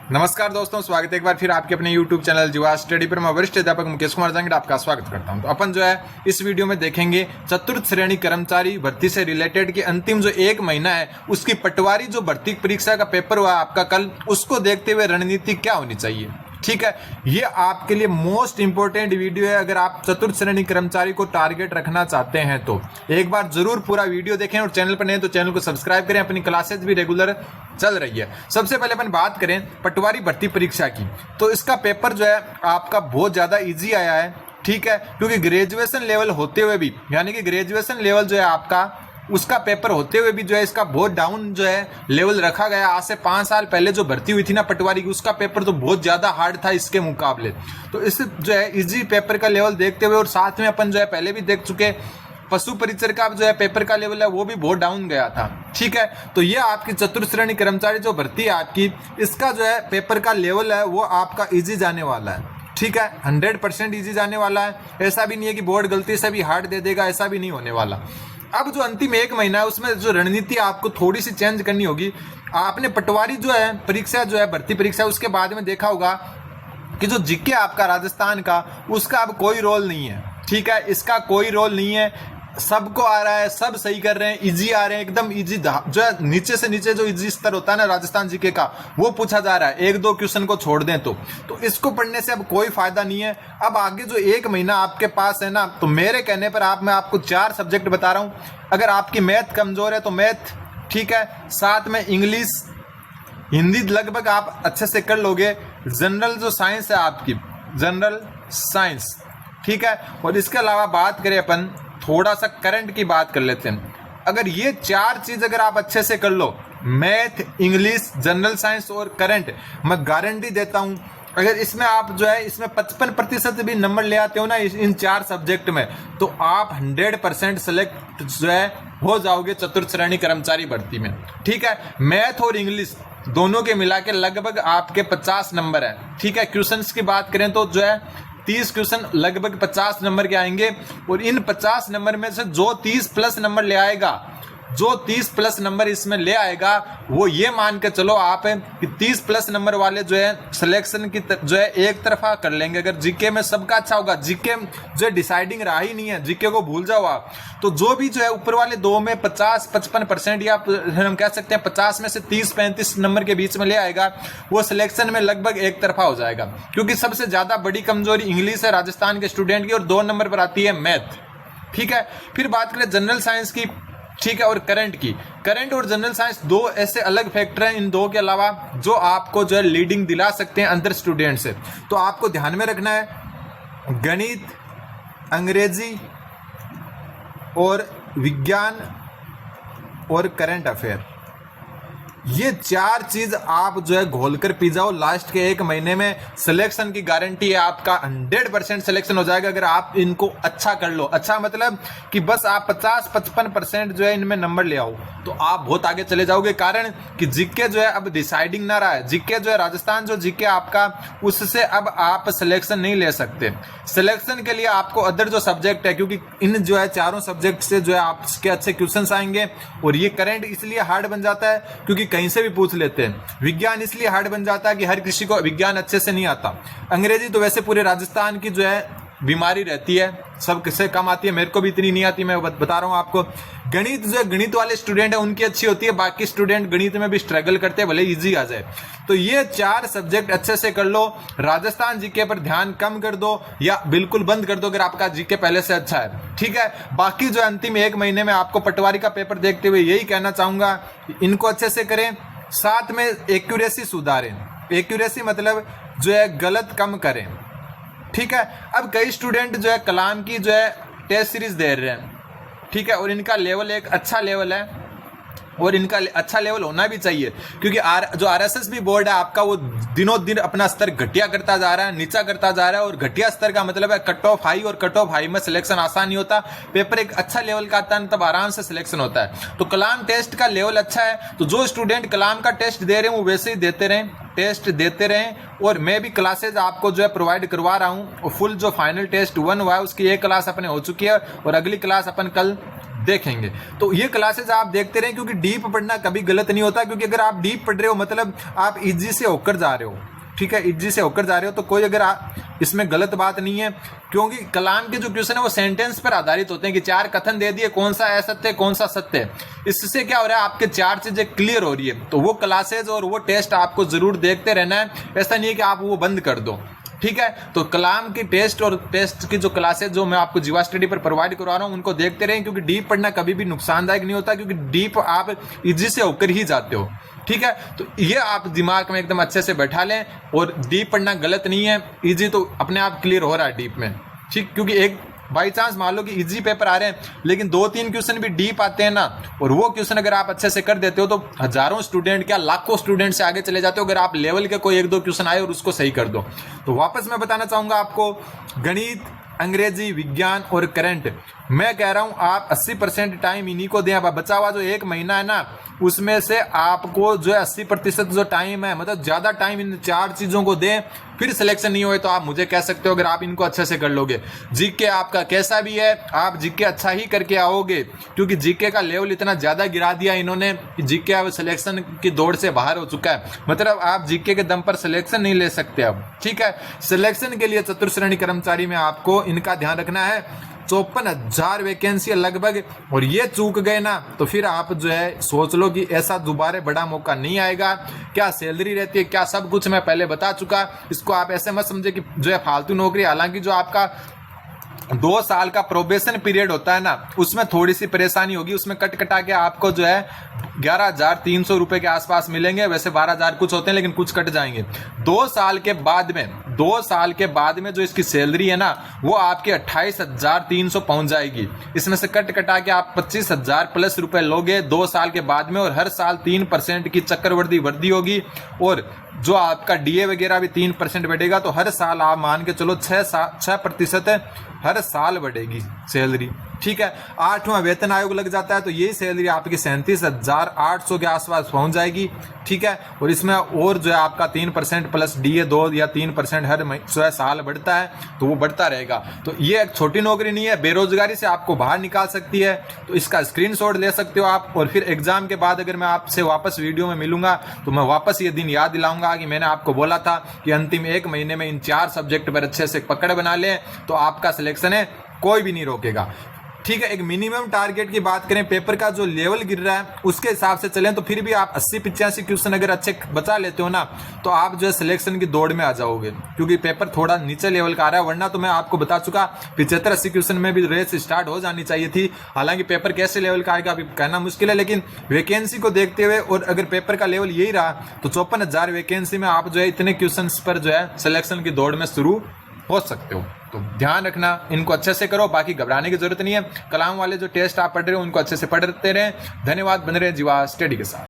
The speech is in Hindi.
नमस्कार दोस्तों, स्वागत है एक बार फिर आपके अपने YouTube चैनल जुआ स्टडी पर। मैं वरिष्ठ अध्यापक मुकेश कुमार जांगड़ आपका स्वागत करता हूं। तो अपन जो है इस वीडियो में देखेंगे चतुर्थ श्रेणी कर्मचारी भर्ती से रिलेटेड की अंतिम जो एक महीना है उसकी पटवारी जो भर्ती परीक्षा का पेपर हुआ आपका कल, उसको देखते हुए रणनीति क्या होनी चाहिए। ठीक है, ये आपके लिए मोस्ट इंपोर्टेंट वीडियो है। अगर आप चतुर्थ श्रेणी कर्मचारी को टारगेट रखना चाहते हैं तो एक बार जरूर पूरा वीडियो देखें, और चैनल पर नहीं तो चैनल को सब्सक्राइब करें। अपनी क्लासेस भी रेगुलर चल रही है। सबसे पहले अपन बात करें पटवारी भर्ती परीक्षा की, तो इसका पेपर जो है आपका बहुत ज्यादा इजी आया है। ठीक है, क्योंकि ग्रेजुएशन लेवल होते हुए भी, यानी कि ग्रेजुएशन लेवल जो है आपका उसका पेपर होते हुए भी जो है इसका बहुत डाउन जो है लेवल रखा गया। आज से 5 साल पहले जो भर्ती हुई थी ना पटवारी की, उसका पेपर तो बहुत ज्यादा हार्ड था इसके मुकाबले। तो इस जो है इजी पेपर का लेवल देखते हुए, और साथ में अपन जो है पहले भी देख चुके पशु परिचर का जो है पेपर का लेवल है वो भी बहुत डाउन गया था। ठीक है, तो ये आपकी चतुर्थ श्रेणी कर्मचारी जो भर्ती है आपकी, इसका जो है पेपर का लेवल है वो आपका इजी जाने वाला है। ठीक है, 100% इजी जाने वाला है। ऐसा भी नहीं है कि बोर्ड गलती से भी हार्ड दे देगा, ऐसा भी नहीं होने वाला। अब जो अंतिम एक महीना है उसमें जो रणनीति आपको थोड़ी सी चेंज करनी होगी। आपने पटवारी जो है परीक्षा जो है भर्ती परीक्षा, उसके बाद में देखा होगा कि जो जीके आपका राजस्थान का, उसका अब कोई रोल नहीं है। ठीक है, इसका कोई रोल नहीं है। सबको आ रहा है, सब सही कर रहे हैं, इजी आ रहे हैं, एकदम इजी जो है नीचे से नीचे जो इजी स्तर होता है ना राजस्थान जीके का, वो पूछा जा रहा है। 1-2 क्वेश्चन को छोड़ दें तो इसको पढ़ने से अब कोई फायदा नहीं है। अब आगे जो एक महीना आपके पास है ना, तो मेरे कहने पर मैं आपको 4 सब्जेक्ट बता रहा हूं। अगर आपकी मैथ कमजोर है तो मैथ, ठीक है, साथ में इंग्लिश, हिंदी लगभग आप अच्छे से कर लोगे। जनरल जो साइंस है आपकी, जनरल साइंस, ठीक है, और इसके अलावा बात करें अपन थोड़ा सा करंट की बात कर लेते हैं। अगर ये 4 चीज अगर आप अच्छे से कर लो, मैथ, इंग्लिश, जनरल साइंस और करंट, मैं गारंटी देता हूं अगर इसमें आप जो है इसमें 55% भी नंबर ले आते हो ना इन 4 सब्जेक्ट में, तो आप 100% सेलेक्ट जो है हो जाओगे चतुर्थ श्रेणी कर्मचारी भर्ती में। ठीक है, मैथ और इंग्लिश दोनों के मिला के लगभग आपके 50 नंबर है। ठीक है, क्वेश्चंस की बात करें तो जो है 30 क्वेश्चन लगभग 50 नंबर के आएंगे, और इन 50 नंबर में से जो 30 प्लस नंबर ले आएगा, जो 30 प्लस नंबर इसमें ले आएगा, वो ये मान के चलो आप कि 30 प्लस नंबर वाले जो है सिलेक्शन की जो है एक तरफा कर लेंगे। अगर जीके में सबका अच्छा होगा, जीके जो है डिसाइडिंग रहा ही नहीं है, जीके को भूल जाओ आप, तो जो भी जो है ऊपर वाले 2 में 50-55% या हम कह सकते हैं 50 में से 30-35 नंबर के बीच में ले आएगा, वो सिलेक्शन में लगभग एक तरफा हो जाएगा। क्योंकि सबसे ज्यादा बड़ी कमजोरी इंग्लिश है राजस्थान के स्टूडेंट की, और 2 नंबर पर आती है मैथ। ठीक है, फिर बात करें जनरल साइंस की, ठीक है, और करंट की। करंट और जनरल साइंस 2 ऐसे अलग फैक्टर हैं, इन 2 के अलावा जो आपको जो है लीडिंग दिला सकते हैं अंदर स्टूडेंट से। तो आपको ध्यान में रखना है गणित, अंग्रेजी और विज्ञान और करंट अफेयर, ये 4 चीज आप जो है घोलकर पी जाओ। लास्ट के एक महीने में सिलेक्शन की गारंटी है, आपका 100% सिलेक्शन हो जाएगा अगर आप इनको अच्छा कर लो। अच्छा मतलब कि बस आप 50-55% जो है इनमें नंबर ले आओ, तो आप बहुत आगे चले जाओगे। कारण कि जीके जो है अब डिसाइडिंग ना रहा है। जीके जो है राजस्थान जो जीके आपका, उससे अब आप सिलेक्शन नहीं ले सकते। सिलेक्शन के लिए आपको अदर जो सब्जेक्ट है, क्योंकि इन जो है 4 सब्जेक्ट से जो है आपके अच्छे क्वेश्चन आएंगे। और ये करंट इसलिए हार्ड बन जाता है क्योंकि कहीं से भी पूछ लेते हैं। विज्ञान इसलिए हार्ड बन जाता है कि हर किसी को विज्ञान अच्छे से नहीं आता। अंग्रेजी तो वैसे पूरे राजस्थान की जो है बीमारी रहती है, सब किससे कम आती है, मेरे को भी इतनी नहीं आती, मैं बता रहा हूं आपको। गणित जो है गणित वाले स्टूडेंट है उनकी अच्छी होती है, बाकी स्टूडेंट गणित में भी स्ट्रगल करते हैं, भले इजी आ जाए। तो ये 4 सब्जेक्ट अच्छे से कर लो। राजस्थान जीके पर ध्यान कम कर दो या बिल्कुल बंद कर दो अगर आपका जीके पहले से अच्छा है। ठीक है, बाकी जो अंतिम एक महीने में आपको पटवारी का पेपर देखते हुए यही कहना चाहूंगा, इनको अच्छे से करें, साथ में एक्यूरेसी सुधारें। एक्यूरेसी मतलब जो है गलत कम करें। ठीक है, अब कई स्टूडेंट जो है कलाम की जो है टेस्ट सीरीज दे रहे हैं, ठीक है, और इनका लेवल एक अच्छा लेवल है, और इनका अच्छा लेवल होना भी चाहिए। क्योंकि जो आरएसएस बोर्ड है आपका, वो दिनों दिन अपना स्तर घटिया करता जा रहा है, नीचा करता जा रहा है। और घटिया स्तर का मतलब है कट ऑफ हाई, और कट ऑफ हाई में सिलेक्शन आसान नहीं होता। पेपर एक अच्छा लेवल का आता है तब आराम से सिलेक्शन होता है। तो कलाम टेस्ट का लेवल अच्छा है, तो जो स्टूडेंट कलाम का टेस्ट दे रहे हैं वो वैसे ही देते रहें, टेस्ट देते रहें। और मैं भी क्लासेज आपको जो है प्रोवाइड करवा रहा हूँ। फुल जो फाइनल टेस्ट 1 हुआ है उसकी एक क्लास अपने हो चुकी है, और अगली क्लास अपन कल देखेंगे। तो ये क्लासेज आप देखते रहें, क्योंकि डीप पढ़ना कभी गलत नहीं होता, क्योंकि अगर आप डीप पढ़ रहे हो मतलब आप इजी से होकर जा रहे हो, ठीक है, इजी से होकर जा रहे हो, तो कोई अगर इसमें गलत बात नहीं है, क्योंकि कलाम के जो क्वेश्चन है वो सेंटेंस पर आधारित होते हैं कि 4 कथन दे दिए, कौन सा असत्य है कौन सा सत्य है। इससे क्या हो रहा है, आपके 4 चीजें क्लियर हो रही है। तो वो क्लासेज और वो टेस्ट आपको जरूर देखते रहना है, ऐसा नहीं है कि आप वो बंद कर दो, ठीक है। तो कलाम की टेस्ट और टेस्ट की जो क्लासेज जो मैं आपको जीवा स्टडी पर प्रोवाइड करवा रहा हूं उनको देखते रहें, क्योंकि डीप पढ़ना कभी भी नुकसानदायक नहीं होता, क्योंकि डीप आप इजी से होकर ही जाते हो, ठीक है। तो ये आप दिमाग में एकदम अच्छे से बैठा लें, और डीप पढ़ना गलत नहीं है, इजी तो अपने आप क्लियर हो रहा है डीप में, ठीक। क्योंकि एक बाई चांस मान लो कि इजी पेपर आ रहे हैं लेकिन 2-3 क्वेश्चन भी डीप आते हैं ना, और वो क्वेश्चन अगर आप अच्छे से कर देते हो तो हजारों स्टूडेंट क्या लाखों स्टूडेंट से आगे चले जाते हो, अगर आप लेवल के कोई 1-2 क्वेश्चन आए और उसको सही कर दो। तो वापस मैं बताना चाहूंगा आपको, गणित, अंग्रेजी, विज्ञान और करंट, मैं कह रहा हूं आप 80% टाइम इन्हीं को दें। अब बचा हुआ जो 1 महीना है ना, उसमें से आपको जो है 80% जो टाइम है, मतलब ज्यादा टाइम इन 4 चीजों को दें। फिर सिलेक्शन नहीं हुए तो आप मुझे कह सकते हो, अगर आप इनको अच्छे से कर लोगे। जीके आपका कैसा भी है, आप जीके अच्छा ही करके आओगे, क्योंकि जीके का लेवल इतना ज्यादा गिरा दिया इन्होंने, जीके अब सिलेक्शन की दौड़ से बाहर हो चुका है। मतलब आप जीके के दम पर सिलेक्शन नहीं ले सकते अब, ठीक है। सिलेक्शन के लिए चतुर्थ श्रेणी कर्मचारी में आपको इनका ध्यान रखना है। 54,000 वैकेंसी लगभग, और ये चूक गए ना तो फिर आप जो है सोच लो कि ऐसा दोबारा बड़ा मौका नहीं आएगा। क्या सैलरी रहती है, क्या सब कुछ मैं पहले बता चुका। इसको आप ऐसे मत समझे कि जो है फालतू नौकरी। हालांकि जो आपका 2 साल का प्रोबेशन पीरियड होता है ना, उसमें थोड़ी सी परेशानी होगी, उसमें कट कटा के आपको जो है 11,300 रुपए के आसपास मिलेंगे। वैसे 12,000 कुछ होते हैं लेकिन कुछ कट जाएंगे। 2 साल के बाद में जो इसकी सैलरी है ना, वो आपके 28,300 पहुंच जाएगी। इसमें से कट कटा के आप 25,000 प्लस रुपए लोगे 2 साल के बाद में, और हर साल 3% की चक्रवृद्धि वृद्धि होगी, और जो आपका डीए वगैरह भी 3% बढ़ेगा। तो हर साल आप मान के चलो 6% हर साल बढ़ेगी सैलरी, ठीक है। 8वां वेतन आयोग लग जाता है तो यही सैलरी आपकी 37,800 के आसपास पहुंच जाएगी, ठीक है। और इसमें और जो है आपका 3% प्लस डीए 2 या 3% हर साल बढ़ता है, तो वो बढ़ता रहेगा। तो ये एक छोटी नौकरी नहीं है, बेरोजगारी से आपको बाहर निकाल सकती है। तो इसका स्क्रीनशॉट ले सकते हो आप, और फिर एग्जाम के बाद अगर मैं आपसे वापस वीडियो में मिलूंगा तो मैं वापस ये दिन याद दिलाऊंगा कि मैंने आपको बोला था कि अंतिम 1 महीने में इन 4 सब्जेक्ट पर अच्छे से पकड़ बना लें, तो आपका सिलेक्शन है, कोई भी नहीं रोकेगा, ठीक है। एक मिनिमम टारगेट की बात करें, पेपर का जो लेवल गिर रहा है उसके हिसाब से चलें तो फिर भी आप 80-85 क्वेश्चन अगर अच्छे बचा लेते हो ना, तो आप जो है सिलेक्शन की दौड़ में आ जाओगे, क्योंकि पेपर थोड़ा नीचे लेवल का आ रहा है। वरना तो मैं आपको बता चुका 75-80 क्वेश्चन में भी रेस स्टार्ट हो जानी चाहिए थी। हालांकि पेपर कैसे लेवल का आएगा अभी कहना मुश्किल है, लेकिन वैकेंसी को देखते हुए और अगर पेपर का लेवल यही रहा तो 54,000 वैकेंसी में आप जो है इतने क्वेश्चन पर जो है सिलेक्शन की दौड़ में शुरू हो सकते हो। तो ध्यान रखना, इनको अच्छे से करो, बाकी घबराने की जरूरत नहीं है। कलाम वाले जो टेस्ट आप पढ़ रहे हो उनको अच्छे से पढ़ते रहें। धन्यवाद, बने रहे जीवा स्टडी के साथ।